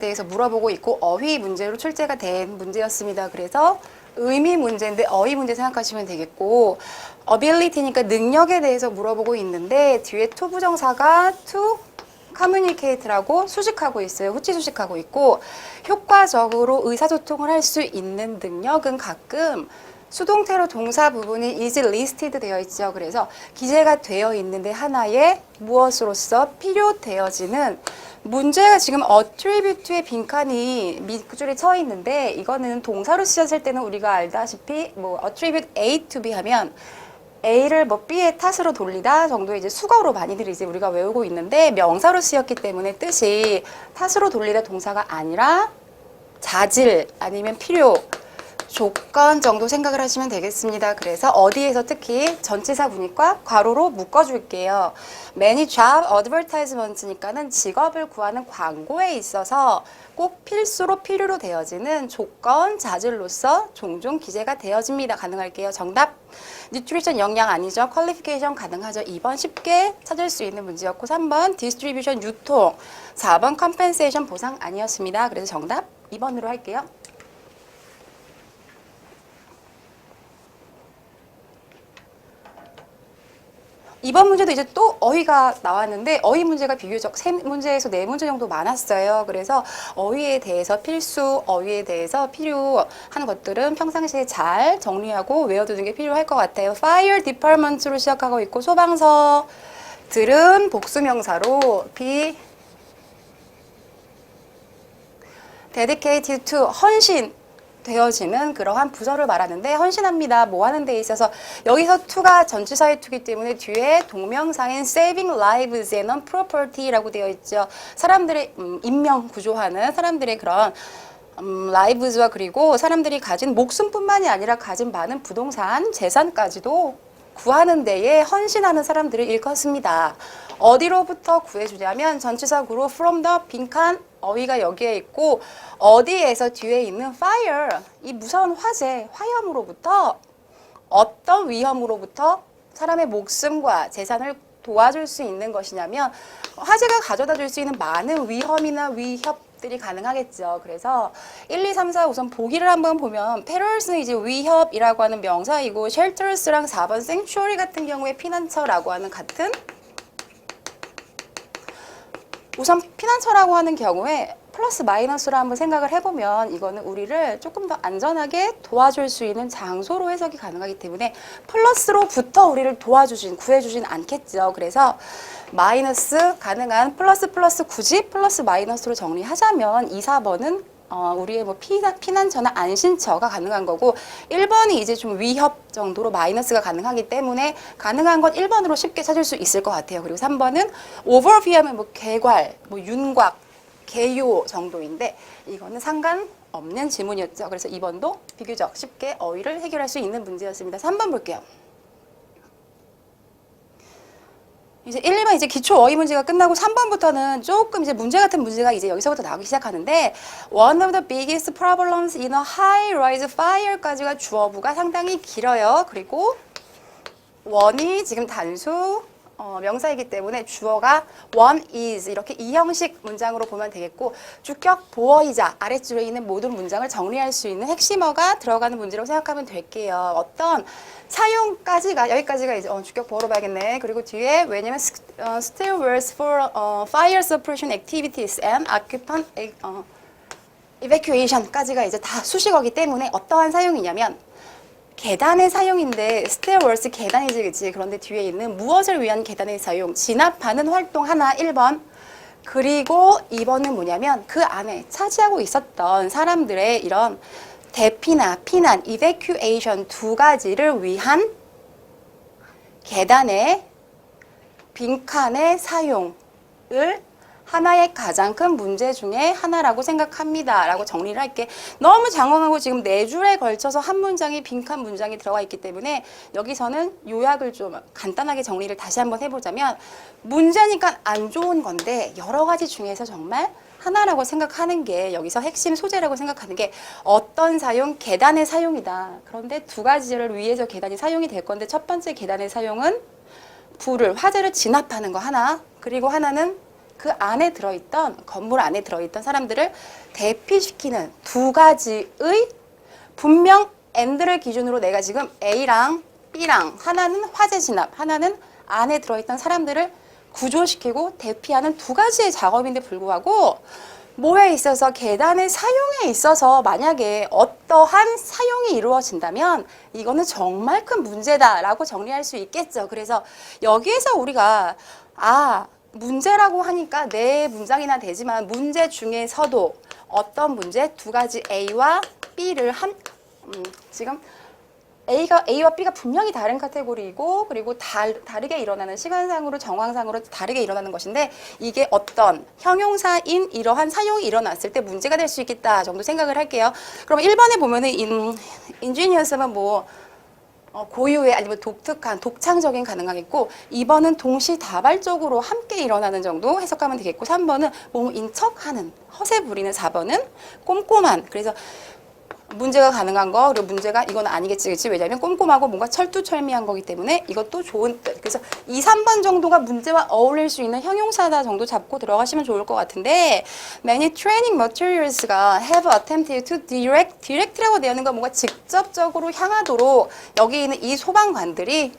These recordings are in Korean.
대해서 물어보고 있고 어휘 문제로 출제가 된 문제였습니다. 그래서 의미 문제인데 어휘 문제 생각하시면 되겠고 ability니까 능력에 대해서 물어보고 있는데 뒤에 to 부정사가 to communicate라고 수식하고 있어요. 후치 수식하고 있고 효과적으로 의사소통을 할 수 있는 능력은 가끔 수동태로 동사 부분이 is listed 되어 있죠. 그래서 기재가 되어 있는데 하나의 무엇으로서 필요되어지는 문제가 지금 attribute의 빈칸이 밑줄에 쳐 있는데 이거는 동사로 쓰였을 때는 우리가 알다시피 뭐 attribute A to B 하면 A를 뭐 B의 탓으로 돌리다 정도의 이제 수거로 많이들 이제 우리가 외우고 있는데 명사로 쓰였기 때문에 뜻이 탓으로 돌리다 동사가 아니라 자질 아니면 필요 조건 정도 생각을 하시면 되겠습니다. 그래서 어디에서 특히 전치사 분위과 괄호로 묶어줄게요. Many job advertisements니까는 직업을 구하는 광고에 있어서 꼭 필수로 필요로 되어지는 조건, 자질로서 종종 기재가 되어집니다. 가능할게요. 정답. Nutrition 영양 아니죠. Qualification 가능하죠. 2번 쉽게 찾을 수 있는 문제였고 3번 Distribution 유통 4번 Compensation 보상 아니었습니다. 그래서 정답 2번으로 할게요. 이번 문제도 이제 또 어휘가 나왔는데 어휘 문제가 비교적 3문제에서 4문제 정도 많았어요. 그래서 어휘에 대해서 필수, 어휘에 대해서 필요한 것들은 평상시에 잘 정리하고 외워두는 게 필요할 것 같아요. Fire Department로 시작하고 있고 소방서들은 복수명사로 be dedicated to 헌신 되어지는 그러한 부서를 말하는데 헌신합니다. 뭐 하는 데 있어서 여기서 to가 전치사의 to이기 때문에 뒤에 동명사인 saving lives and property라고 되어 있죠. 사람들의 인명 구조하는 사람들의 그런 lives와 그리고 사람들이 가진 목숨뿐만이 아니라 가진 많은 부동산, 재산까지도 구하는 데에 헌신하는 사람들을 일컫습니다. 어디로부터 구해주냐면 전치사 구로 from the 빈칸 어휘가 여기에 있고 어디에서 뒤에 있는 fire 이 무서운 화재, 화염으로부터 어떤 위험으로부터 사람의 목숨과 재산을 도와줄 수 있는 것이냐면 화재가 가져다 줄 수 있는 많은 위험이나 위협들이 가능하겠죠. 그래서 1, 2, 3, 4 우선 보기를 한번 보면 perils는 이제 위협이라고 하는 명사이고 shelters랑 4번 sanctuary 같은 경우에 피난처라고 하는 같은 우선 피난처라고 하는 경우에 플러스 마이너스로 한번 생각을 해보면 이거는 우리를 조금 더 안전하게 도와줄 수 있는 장소로 해석이 가능하기 때문에 플러스로부터 우리를 도와주진, 구해주진 않겠죠. 그래서 마이너스 가능한 플러스 굳이 플러스 마이너스로 정리하자면 2, 4번은 우리의 뭐 피난처나 안신처가 가능한 거고 1번이 이제 좀 위협 정도로 마이너스가 가능하기 때문에 가능한 건 1번으로 쉽게 찾을 수 있을 것 같아요. 그리고 3번은 overview하면 뭐 개괄, 뭐 윤곽, 개요 정도인데 이거는 상관없는 지문이었죠. 그래서 2번도 비교적 쉽게 어휘를 해결할 수 있는 문제였습니다. 3번 볼게요. 이제 1, 2번 이제 기초 어휘 문제가 끝나고 3번부터는 조금 이제 문제 같은 문제가 이제 여기서부터 나오기 시작하는데 One of the biggest problems in a high-rise fire까지가 주어부가 상당히 길어요. 그리고 one이 지금 단수 명사이기 때문에 주어가 one is 이렇게 이 형식 문장으로 보면 되겠고 주격 보어이자 아래줄에 있는 모든 문장을 정리할 수 있는 핵심어가 들어가는 문제라고 생각하면 될게요. 어떤 사용까지가 여기까지가 이제 주격 보어로 봐야겠네. 그리고 뒤에 왜냐면 still works for fire suppression activities and occupant evacuation까지가 이제 다 수식어기 때문에 어떠한 사용이냐면 계단의 사용인데 stairwells 계단이지 그치? 그런데 뒤에 있는 무엇을 위한 계단의 사용 진압하는 활동 하나 1번 그리고 2번은 뭐냐면 그 안에 차지하고 있었던 사람들의 이런 대피나 피난 evacuation 두 가지를 위한 계단의 빈칸의 사용을 하나의 가장 큰 문제 중에 하나라고 생각합니다. 라고 정리를 할게. 너무 장황하고 지금 4줄에 걸쳐서 한 문장이 빈칸 문장이 들어가 있기 때문에 여기서는 요약을 좀 간단하게 정리를 다시 한번 해보자면 문제니까 안 좋은 건데 여러 가지 중에서 정말 하나라고 생각하는 게 여기서 핵심 소재라고 생각하는 게 어떤 사용? 계단의 사용이다. 그런데 두 가지를 위해서 계단이 사용이 될 건데 첫 번째 계단의 사용은 불을, 화재를 진압하는 거 하나 그리고 하나는 그 안에 들어있던 건물 안에 들어있던 사람들을 대피시키는 두 가지의 분명 and를 기준으로 내가 지금 A랑 B랑 하나는 화재 진압, 하나는 안에 들어있던 사람들을 구조시키고 대피하는 두 가지의 작업인데 불구하고 뭐에 있어서 계단의 사용에 있어서 만약에 어떠한 사용이 이루어진다면 이거는 정말 큰 문제다라고 정리할 수 있겠죠. 그래서 여기에서 우리가 문제라고 하니까 네 문장이나 되지만 문제 중에서도 어떤 문제 두 가지 A와 B를 지금 A와 B가 분명히 다른 카테고리이고 그리고 다르게 일어나는 시간상으로 정황상으로 다르게 일어나는 것인데 이게 어떤 형용사인 이러한 사용이 일어났을 때 문제가 될 수 있겠다 정도 생각을 할게요. 그럼 1번에 보면은 인지니어스는 뭐 고유의 아니면 독특한 독창적인 가능하겠고 2번은 동시다발적으로 함께 일어나는 정도 해석하면 되겠고 3번은 몸 인척하는 허세 부리는 4번은 꼼꼼한 그래서 문제가 가능한 거 그리고 문제가 이건 아니겠지 그치 왜냐하면 꼼꼼하고 뭔가 철두철미한 거기 때문에 이것도 좋은 뜻 그래서 2, 3번 정도가 문제와 어울릴 수 있는 형용사다 정도 잡고 들어가시면 좋을 것 같은데 many training materials가 have attempted to direct라고 되어 있는 건 뭔가 직접적으로 향하도록 여기 있는 이 소방관들이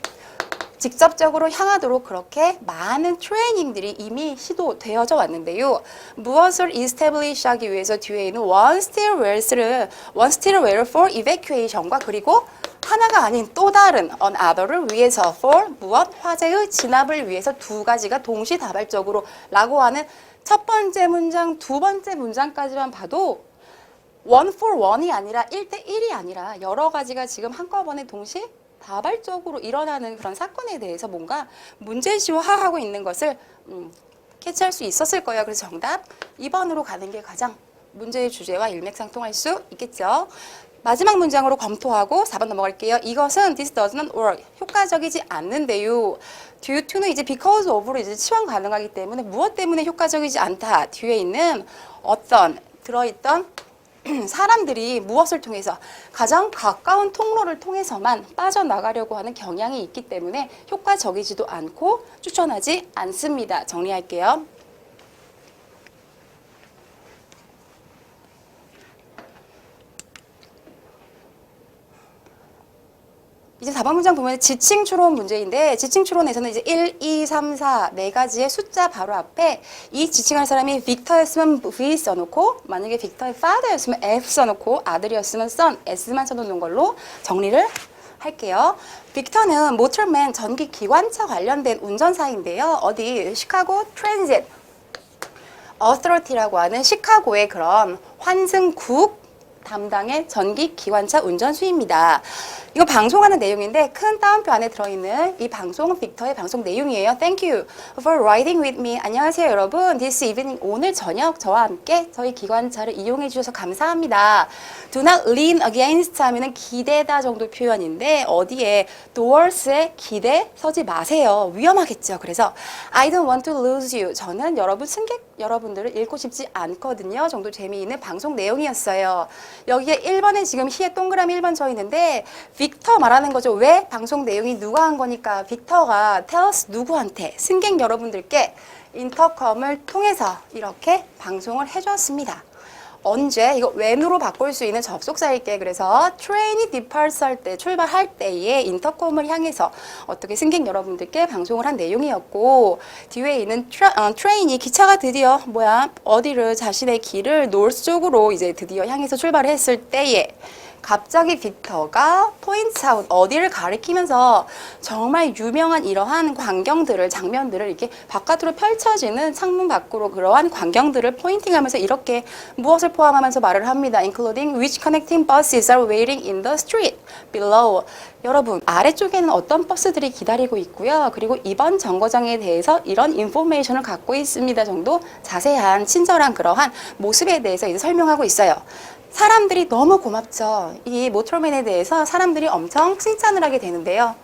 직접적으로 향하도록 그렇게 많은 트레이닝들이 이미 시도되어져 왔는데요. 무엇을 establish 하기 위해서 뒤에 있는 one steel well for evacuation과 그리고 하나가 아닌 또 다른 another를 위해서 for 무엇? 화재의 진압을 위해서 두 가지가 동시다발적으로 라고 하는 첫 번째 문장, 두 번째 문장까지만 봐도 one for one이 아니라 1대1이 아니라 여러 가지가 지금 한꺼번에 다발적으로 일어나는 그런 사건에 대해서 뭔가 문제시화하고 있는 것을 캐치할 수 있었을 거예요. 그래서 정답 2번으로 가는 게 가장 문제의 주제와 일맥상통할 수 있겠죠. 마지막 문장으로 검토하고 4번 넘어갈게요. 이것은 this does not work. 효과적이지 않는데요. due to는 이제 because of로 이제 치환 가능하기 때문에 무엇 때문에 효과적이지 않다. 뒤에 있는 어떤 들어있던 사람들이 무엇을 통해서 가장 가까운 통로를 통해서만 빠져나가려고 하는 경향이 있기 때문에 효과적이지도 않고 추천하지 않습니다. 정리할게요. 이제 4번 문장 보면 지칭 추론 문제인데 지칭 추론에서는 이제 1, 2, 3, 4 네 가지의 숫자 바로 앞에 이 지칭할 사람이 빅터였으면 V 써놓고 만약에 빅터의 father였으면 F 써놓고 아들이었으면 son, S만 써놓는 걸로 정리를 할게요. 빅터는 모터맨 전기 기관차 관련된 운전사인데요. 어디 시카고 트랜짓 어서리티라고 하는 시카고의 그런 환승국 담당의 전기 기관차 운전수입니다. 이거 방송하는 내용인데 큰 따옴표 안에 들어있는 이 방송은 빅터의 방송 내용이에요. Thank you for riding with me. 안녕하세요 여러분. This evening 오늘 저녁 저와 함께 저희 기관차를 이용해 주셔서 감사합니다. Do not lean against 하면은 기대다 정도 표현인데 어디에 towards에 기대 서지 마세요. 위험하겠죠. 그래서 I don't want to lose you. 저는 여러분 승객 여러분들을 잃고 싶지 않거든요. 정도 재미있는 방송 내용이었어요. 여기에 1번에 지금 희에 동그라미 1번 쳐 있는데 빅터 말하는 거죠. 왜? 방송 내용이 누가 한 거니까 빅터가 tells 누구한테 승객 여러분들께 인터컴을 통해서 이렇게 방송을 해줬습니다. 언제? 이거 when으로 바꿀 수 있는 접속사일게. 그래서 트레인이 departs 할 때, 출발할 때에 인터컴을 향해서 어떻게 승객 여러분들께 방송을 한 내용이었고 뒤에 있는 트레인이 기차가 드디어 어디를 자신의 길을 노스 쪽으로 이제 드디어 향해서 출발을 했을 때에 갑자기 빅터가 포인트 아웃 어디를 가리키면서 정말 유명한 이러한 광경들을 장면들을 이렇게 바깥으로 펼쳐지는 창문 밖으로 그러한 광경들을 포인팅하면서 이렇게 무엇을 포함하면서 말을 합니다. Including which connecting buses are waiting in the street below. 여러분 아래쪽에는 어떤 버스들이 기다리고 있고요. 그리고 이번 정거장에 대해서 이런 인포메이션을 갖고 있습니다 정도 자세한 친절한 그러한 모습에 대해서 이제 설명하고 있어요. 사람들이 너무 고맙죠. 이 모터맨에 대해서 사람들이 엄청 칭찬을 하게 되는데요.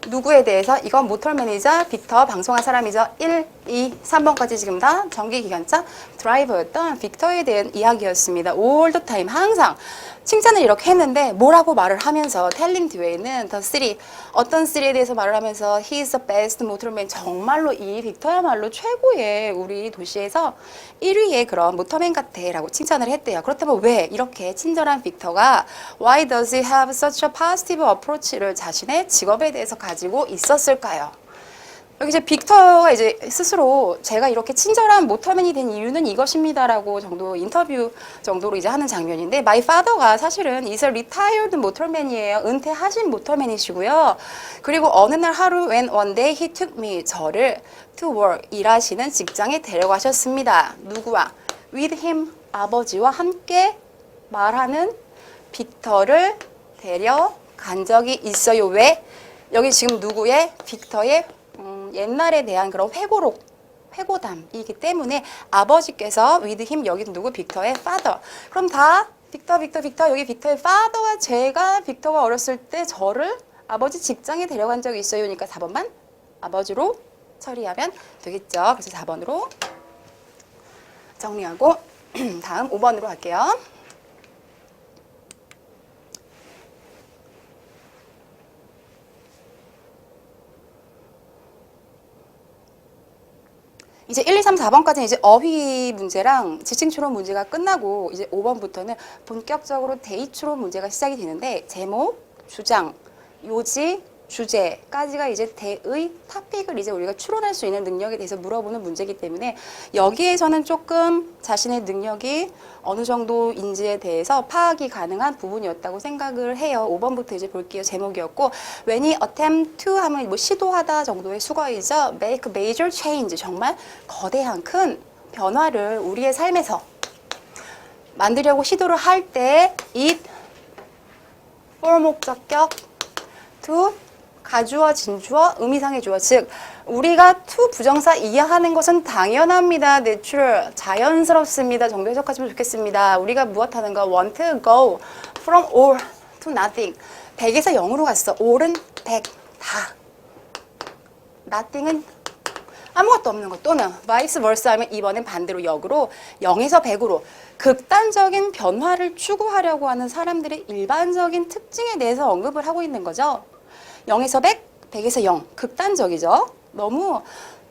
누구에 대해서? 이건 모털 매니저 빅터 방송한 사람이죠. 1, 2, 3번까지 지금 다 전기기관차 드라이버였던 빅터에 대한 이야기였습니다. all the time 항상 칭찬을 이렇게 했는데 뭐라고 말을 하면서 텔링 뒤에는 the city 어떤 city에 대해서 말을 하면서 he is the best 모터맨 정말로 이 빅터야말로 최고의 우리 도시에서 1위의 그런 모터맨 같아 라고 칭찬을 했대요. 그렇다면 왜 이렇게 친절한 빅터가 why does he have such a positive approach를 자신의 직업에 대해서 가지고 있었을까요? 여기 이제 빅터가 이제 스스로 제가 이렇게 친절한 모터맨이 된 이유는 이것입니다라고 정도 인터뷰 정도로 이제 하는 장면인데 my father가 사실은 is a retired 모터맨이에요. 은퇴하신 모터맨이시고요. 그리고 어느 날 하루 when one day he took me 저를 to work 일하시는 직장에 데려가셨습니다. 누구와? with him 아버지와 함께 말하는 빅터를 데려간 적이 있어요. 왜? 여기 지금 누구의? 빅터의 옛날에 대한 그런 회고담이기 때문에 아버지께서 with him 여기 누구? 빅터의 father. 그럼 다 빅터 여기 빅터의 father와 제가 빅터가 어렸을 때 저를 아버지 직장에 데려간 적이 있어요. 그러니까 4번만 아버지로 처리하면 되겠죠. 그래서 4번으로 정리하고 다음 5번으로 갈게요. 이제 1, 2, 3, 4번까지는 이제 어휘 문제랑 지칭 추론 문제가 끝나고 이제 5번부터는 본격적으로 대의 추론 문제가 시작이 되는데 제목, 주장, 요지, 주제까지가 이제 대의 토픽을 이제 우리가 추론할 수 있는 능력에 대해서 물어보는 문제이기 때문에 여기에서는 조금 자신의 능력이 어느 정도인지에 대해서 파악이 가능한 부분이었다고 생각을 해요. 5번부터 이제 볼게요. 제목이었고 when he attempt to 하면 뭐 시도하다 정도의 수거이죠. make major change 정말 거대한 큰 변화를 우리의 삶에서 만들려고 시도를 할 때 it for 목적격 to 가주어, 진주어, 의미상의 주어. 즉 우리가 to 부정사 이해하는 것은 당연합니다. natural, 자연스럽습니다. 정도 해석하시면 좋겠습니다. 우리가 무엇 하는 거? want to go from all to nothing. 100에서 0으로 갔어. all은 100, 다. nothing은 아무것도 없는 것. 또는 vice versa 하면 이번엔 반대로 역으로 0에서 100으로 극단적인 변화를 추구하려고 하는 사람들의 일반적인 특징에 대해서 언급을 하고 있는 거죠. 0에서 100, 100에서 0. 극단적이죠. 너무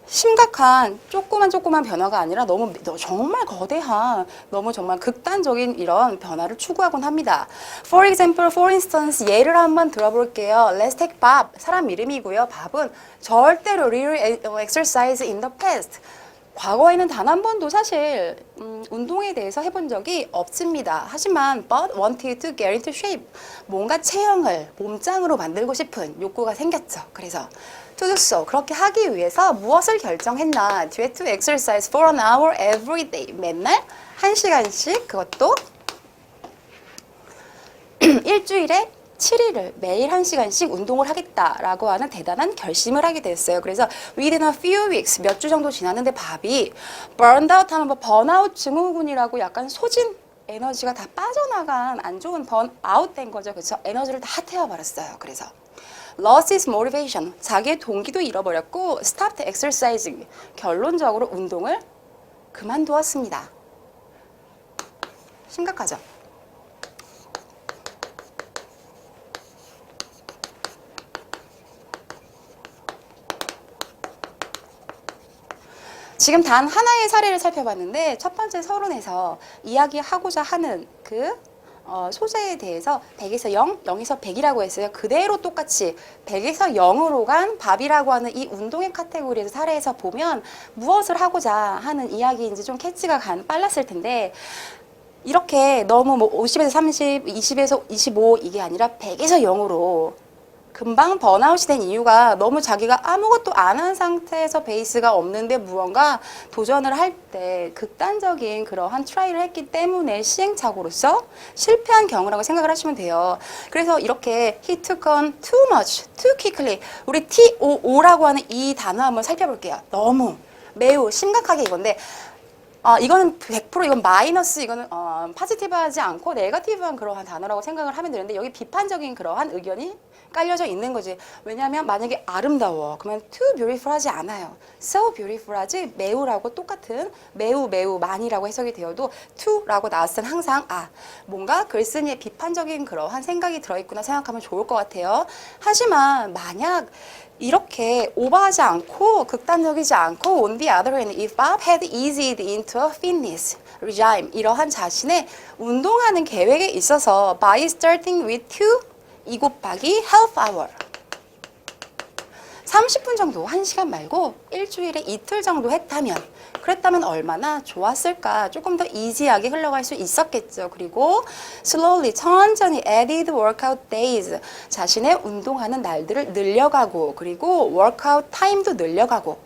심각한 조그만 변화가 아니라 너무 정말 거대한 너무 정말 극단적인 이런 변화를 추구하곤 합니다. For example, for instance 예를 한번 들어볼게요. Let's take Bob. 사람 이름이고요. 밥은 절대로 real exercise in the past. 과거에는 단 한 번도 사실 운동에 대해서 해본 적이 없습니다. 하지만 but wanted to get into shape. 뭔가 체형을 몸짱으로 만들고 싶은 욕구가 생겼죠. 그래서 to do so. 그렇게 하기 위해서 무엇을 결정했나? to exercise for an hour every day. 맨날 1시간씩 그것도 일주일에 7일을 매일 1시간씩 운동을 하겠다라고 하는 대단한 결심을 하게 됐어요. 그래서 within a few weeks 몇 주 정도 지났는데 밥이 burned out 하면 뭐 번아웃 증후군이라고 약간 소진 에너지가 다 빠져나간 안 좋은 번아웃 된 거죠. 그래서 에너지를 다 태워버렸어요. 그래서 lost his motivation 자기의 동기도 잃어버렸고 stopped exercising 결론적으로 운동을 그만두었습니다. 심각하죠? 지금 단 하나의 사례를 살펴봤는데 첫 번째 서론에서 이야기하고자 하는 그 소재에 대해서 100에서 0, 0에서 100이라고 했어요. 그대로 똑같이 100에서 0으로 간 밥이라고 하는 이 운동의 카테고리에서 사례에서 보면 무엇을 하고자 하는 이야기인지 좀 캐치가 빨랐을 텐데 이렇게 너무 뭐 50에서 30, 20에서 25 이게 아니라 100에서 0으로 금방 번아웃이 된 이유가 너무 자기가 아무것도 안 한 상태에서 베이스가 없는데 무언가 도전을 할 때 극단적인 그러한 트라이를 했기 때문에 시행착오로서 실패한 경우라고 생각을 하시면 돼요. 그래서 이렇게 he took on too much, too quickly 우리 TOO라고 하는 이 단어 한번 살펴볼게요. 너무, 매우 심각하게 이건데 이거는 100% 이건 마이너스, 이거는 파지티브하지 않고 네거티브한 그러한 단어라고 생각을 하면 되는데 여기 비판적인 그러한 의견이 깔려져 있는 거지. 왜냐하면 만약에 아름다워 그러면 too beautiful 하지 않아요. so beautiful 하지 매우라고 똑같은 매우 많이라고 해석이 되어도 to라고 나왔을 땐 항상 뭔가 글쓴이의 비판적인 그러한 생각이 들어있구나 생각하면 좋을 것 같아요. 하지만 만약 이렇게 오버하지 않고 극단적이지 않고 on the other hand, if Bob had eased into a fitness regime 이러한 자신의 운동하는 계획에 있어서 by starting with 2 곱하기 half hour 30분 정도, 1시간 말고 일주일에 이틀 정도 그랬다면 얼마나 좋았을까? 조금 더 이지하게 흘러갈 수 있었겠죠. 그리고 slowly, 천천히 added workout days, 자신의 운동하는 날들을 늘려가고 그리고 workout time도 늘려가고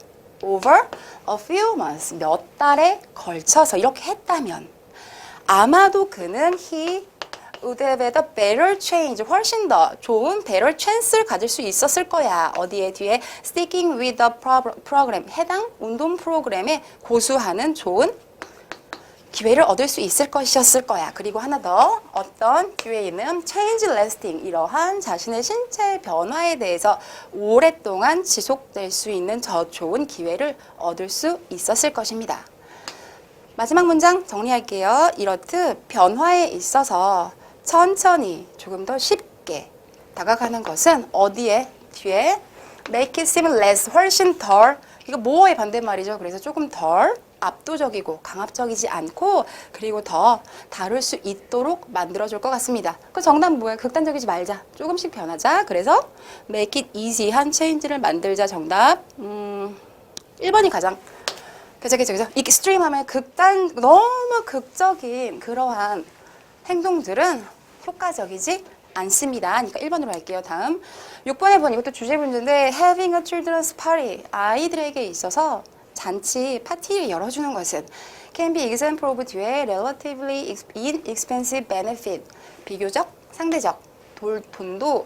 over a few months, 몇 달에 걸쳐서 이렇게 했다면 아마도 그는 he would have had a better change, 훨씬 더 좋은 better chance를 가질 수 있었을 거야. 어디에 뒤에 sticking with the program, 해당 운동 프로그램에 고수하는 좋은 기회를 얻을 수 있을 것이었을 거야. 그리고 하나 더 어떤 뒤에 있는 change lasting, 이러한 자신의 신체 변화에 대해서 오랫동안 지속될 수 있는 저 좋은 기회를 얻을 수 있었을 것입니다. 마지막 문장 정리할게요. 이렇듯 변화에 있어서 천천히 조금 더 쉽게 다가가는 것은 어디에 뒤에 make it seem less, 훨씬 덜, 이거 more의 반대말이죠. 그래서 조금 덜 압도적이고 강압적이지 않고 그리고 더 다룰 수 있도록 만들어줄 것 같습니다. 그 정답 뭐예요? 극단적이지 말자. 조금씩 변하자. 그래서 make it easy한 체인지를 만들자. 정답 1번이 가장 그죠. 익스트림 하면 너무 극적인 그러한 행동들은 효과적이지 않습니다. 그러니까 1번으로 할게요. 다음 6번에 보니 이것도 주제 문제인데 having a children's party, 아이들에게 있어서 잔치, 파티를 열어주는 것은 can be example of 뒤에 relatively inexpensive benefit, 비교적, 상대적, 돈도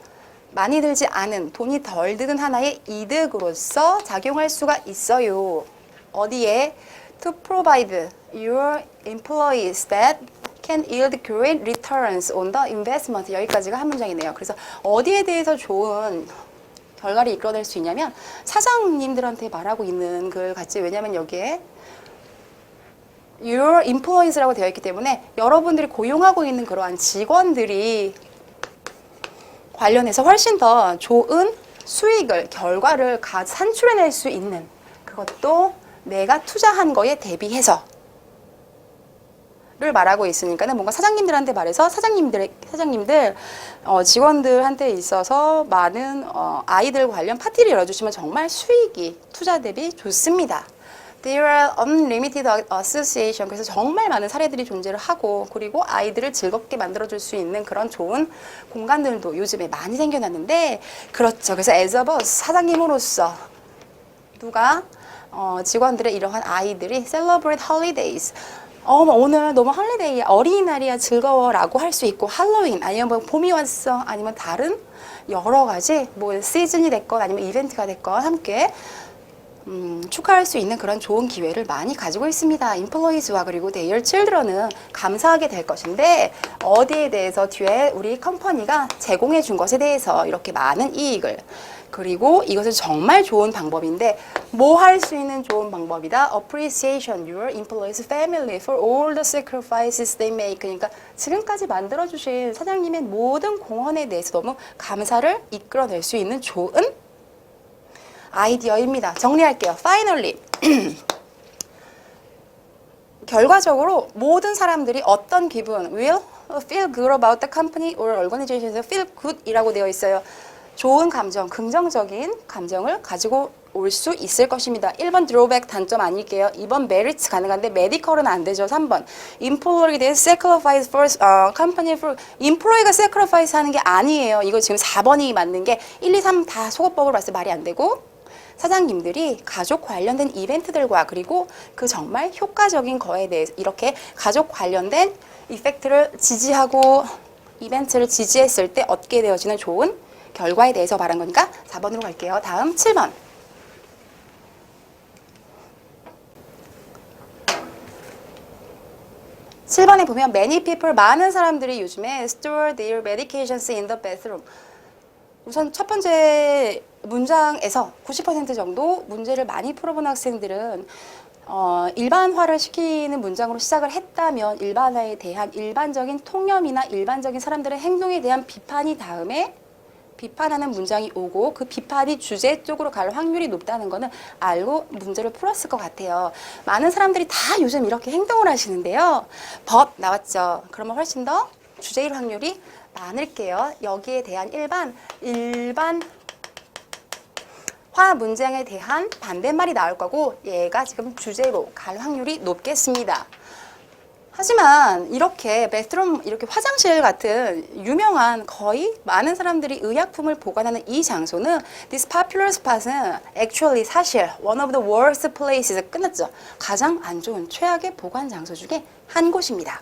많이 들지 않은, 돈이 덜 드는 하나의 이득으로서 작용할 수가 있어요. 어디에? To provide your employees that can yield great returns on the investment. 여기까지가 한 문장이네요. 그래서 어디에 대해서 좋은 결과를 이끌어낼 수 있냐면 사장님들한테 말하고 있는 글 같지. 왜냐면 여기에 your employees라고 되어 있기 때문에 여러분들이 고용하고 있는 그러한 직원들이 관련해서 훨씬 더 좋은 수익을, 결과를 산출해낼 수 있는, 그것도 내가 투자한 거에 대비해서 를 말하고 있으니까는 뭔가 사장님들한테 말해서 사장님들 직원들한테 있어서 많은 아이들 관련 파티를 열어주시면 정말 수익이 투자 대비 좋습니다. There are unlimited association. 그래서 정말 많은 사례들이 존재를 하고 그리고 아이들을 즐겁게 만들어줄 수 있는 그런 좋은 공간들도 요즘에 많이 생겨났는데 그렇죠. 그래서 as a boss, 사장님으로서 누가 직원들의 이러한 아이들이 celebrate holidays, 오늘 너무 헐리데이야, 어린이날이야, 즐거워라고 할 수 있고 할로윈 아니면 뭐 봄이 왔어 아니면 다른 여러 가지 뭐 시즌이 됐건 아니면 이벤트가 됐건 함께 축하할 수 있는 그런 좋은 기회를 많이 가지고 있습니다. employees와 그리고 their children은 감사하게 될 것인데 어디에 대해서 뒤에 우리 컴퍼니가 제공해 준 것에 대해서 이렇게 많은 이익을, 그리고 이것은 정말 좋은 방법인데 뭐 할 수 있는 좋은 방법이다. Appreciation your employees family for all the sacrifices they make. 그러니까 지금까지 만들어주신 사장님의 모든 공헌에 대해서 너무 감사를 이끌어낼 수 있는 좋은 아이디어입니다. 정리할게요. Finally, 결과적으로 모든 사람들이 어떤 기분, will feel good about the company or organization에서 feel good 이라고 되어 있어요. 좋은 감정, 긍정적인 감정을 가지고 올 수 있을 것입니다. 1번 드로백 단점 아닐게요. 2번 메리트 가능한데 메디컬은 안 되죠. 3번 employee 대해 sacrifice for company for employee가 sacrifice 하는 게 아니에요. 이거 지금 4번이 맞는 게 1, 2, 3 다 속어법으로 봤을 때 말이 안 되고 사장님들이 가족 관련된 이벤트들과 그리고 그 정말 효과적인 거에 대해서 이렇게 가족 관련된 이펙트를 지지하고 이벤트를 지지했을 때 얻게 되어지는 좋은 결과에 대해서 말한 거니까 4번으로 갈게요. 다음 7번. 7번에 보면 many people, 많은 사람들이 요즘에 store their medications in the bathroom. 우선 첫 번째 문장에서 90% 정도 문제를 많이 풀어본 학생들은 일반화를 시키는 문장으로 시작을 했다면 일반화에 대한 일반적인 통념이나 일반적인 사람들의 행동에 대한 비판이 다음에 비판하는 문장이 오고 그 비판이 주제 쪽으로 갈 확률이 높다는 거는 알고 문제를 풀었을 것 같아요. 많은 사람들이 다 요즘 이렇게 행동을 하시는데요. 법 나왔죠. 그러면 훨씬 더 주제일 확률이 많을게요. 여기에 대한 일반화 문장에 대한 반대말이 나올 거고 얘가 지금 주제로 갈 확률이 높겠습니다. 하지만 이렇게 베스트룸, 이렇게 화장실 같은 유명한 거의 많은 사람들이 의약품을 보관하는 이 장소는 this popular spot은 actually 사실 one of the worst places 끝났죠. 가장 안 좋은 최악의 보관 장소 중에 한 곳입니다.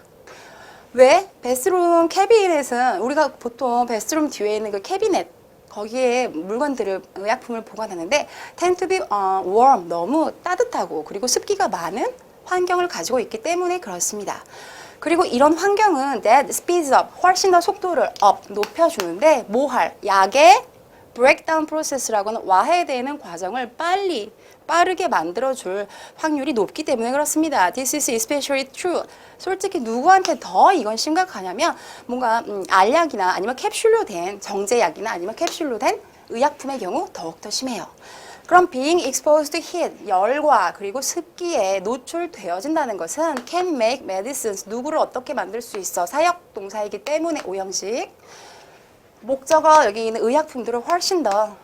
왜? 베스트룸 캐비넷은 우리가 보통 베스트룸 뒤에 있는 그 캐비넷 거기에 물건들을 의약품을 보관하는데 tend to be warm, 너무 따뜻하고 그리고 습기가 많은 환경을 가지고 있기 때문에 그렇습니다. 그리고 이런 환경은 that speeds up, 훨씬 더 속도를 up, 높여주는데 뭐 할? 약의 breakdown process라고는 와해되는 과정을 빠르게 만들어줄 확률이 높기 때문에 그렇습니다. This is especially true. 솔직히 누구한테 더 이건 심각하냐면 뭔가 알약이나 아니면 캡슐로 된 정제약이나 아니면 캡슐로 된 의약품의 경우 더욱더 심해요. 그럼 being exposed to heat, 열과 그리고 습기에 노출되어진다는 것은 can make medicines, 누구를 어떻게 만들 수 있어. 사역 동사이기 때문에 오형식. 목적어 여기 있는 의약품들을 훨씬 더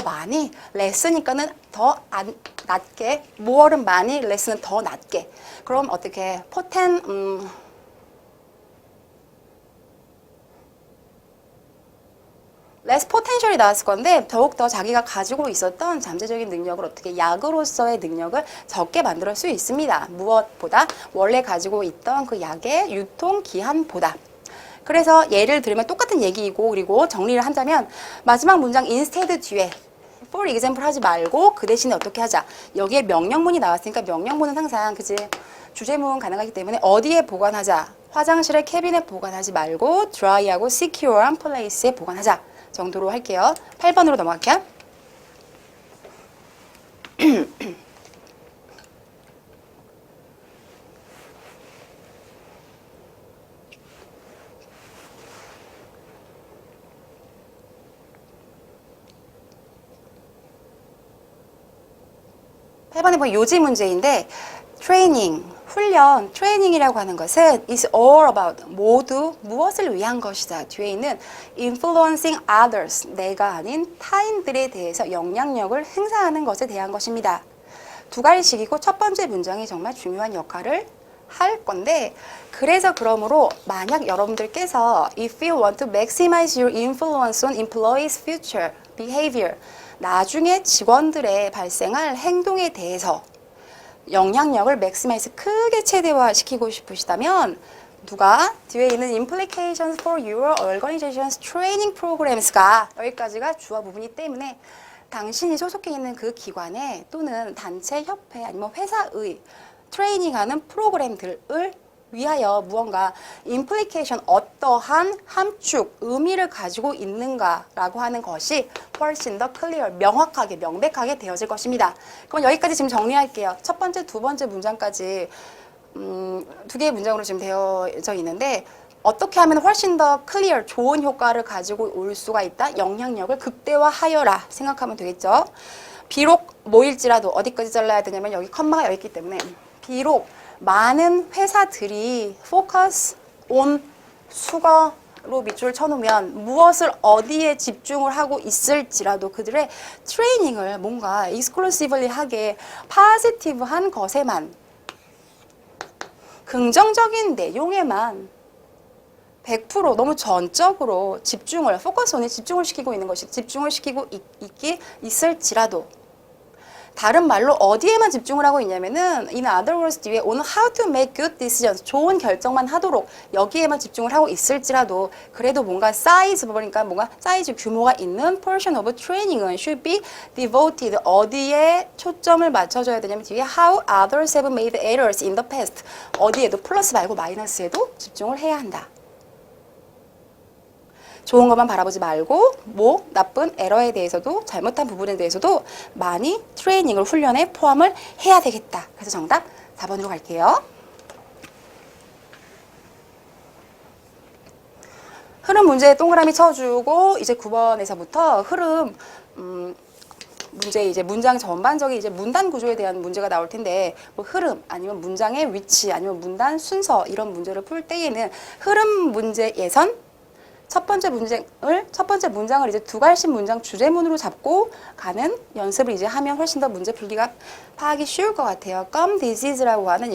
많이, 레스니까는 더 낮게, more은 많이, 레스는 더 낮게. 그럼 어떻게 less potential이 나왔을 건데 더욱더 자기가 가지고 있었던 잠재적인 능력을 어떻게 약으로서의 능력을 적게 만들 수 있습니다. 무엇보다 원래 가지고 있던 그 약의 유통기한보다. 그래서 예를 들면 똑같은 얘기이고 그리고 정리를 한다면 마지막 문장 instead 뒤에 for example 하지 말고 그 대신에 어떻게 하자. 여기에 명령문이 나왔으니까 명령문은 항상 그지 주제문 가능하기 때문에 어디에 보관하자. 화장실에 캐비넷 보관하지 말고 dry하고 secure한 place에 보관하자. 정도로 할게요. 8번으로 넘어갈게요. 8번에 보면 요지 문제인데 훈련, 트레이닝이라고 하는 것은 is all about, 모두 무엇을 위한 것이다. 뒤에 있는 influencing others, 내가 아닌 타인들에 대해서 영향력을 행사하는 것에 대한 것입니다. 두 가지씩이고 첫 번째 문장이 정말 중요한 역할을 할 건데 그래서 그러므로 만약 여러분들께서 if you want to maximize your influence on employees' future behavior, 나중에 직원들의 발생할 행동에 대해서 영향력을 맥시마이즈 크게 최대화시키고 싶으시다면 누가 뒤에 있는 implications for your organization's training programs가 여기까지가 주어 부분이기 때문에 당신이 소속해 있는 그 기관에 또는 단체, 협회 아니면 회사의 트레이닝하는 프로그램들을 위하여 무언가 implication, 어떠한 함축, 의미를 가지고 있는가라고 하는 것이 훨씬 더 clear, 명확하게, 명백하게 되어질 것입니다. 그럼 여기까지 지금 정리할게요. 첫 번째, 두 번째 문장까지 두 개의 문장으로 지금 되어져 있는데 어떻게 하면 훨씬 더 clear, 좋은 효과를 가지고 올 수가 있다? 영향력을 극대화하여라 생각하면 되겠죠. 비록 뭐일지라도 어디까지 잘라야 되냐면 여기 컴마가 여기 있기 때문에 비록 많은 회사들이 focus on 수거로 밑줄을 쳐놓으면 무엇을 어디에 집중을 하고 있을지라도 그들의 트레이닝을 뭔가 exclusively 하게 positive한 것에만 긍정적인 내용에만 100% 너무 전적으로 집중을 포커스온에 집중을 시키고 있는 것이 집중을 시키고 있을지라도 다른 말로 어디에만 집중을 하고 있냐면은 in other words 뒤에 오는 how to make good decisions 좋은 결정만 하도록 여기에만 집중을 하고 있을지라도 그래도 뭔가 사이즈 그러니까 뭔가 사이즈 규모가 있는 portion of training은 should be devoted 어디에 초점을 맞춰줘야 되냐면 뒤에 how others have made errors in the past 어디에도 플러스 말고 마이너스에도 집중을 해야 한다. 좋은 것만 바라보지 말고 뭐 나쁜 에러에 대해서도 잘못한 부분에 대해서도 많이 트레이닝을 훈련에 포함을 해야 되겠다. 그래서 정답 4번으로 갈게요. 흐름 문제에 동그라미 쳐주고 이제 9번에서부터 흐름 문제 이제 문장 전반적인 이제 문단 구조에 대한 문제가 나올 텐데 뭐 흐름 아니면 문장의 위치 아니면 문단 순서 이런 문제를 풀 때에는 흐름 문제 예선 첫 번째 문장을 이제 두 갈씩 문장 주제문으로 잡고 가는 연습을 이제 하면 훨씬 더 문제 풀기가 파악이 쉬울 것 같아요. gum disease라고 하는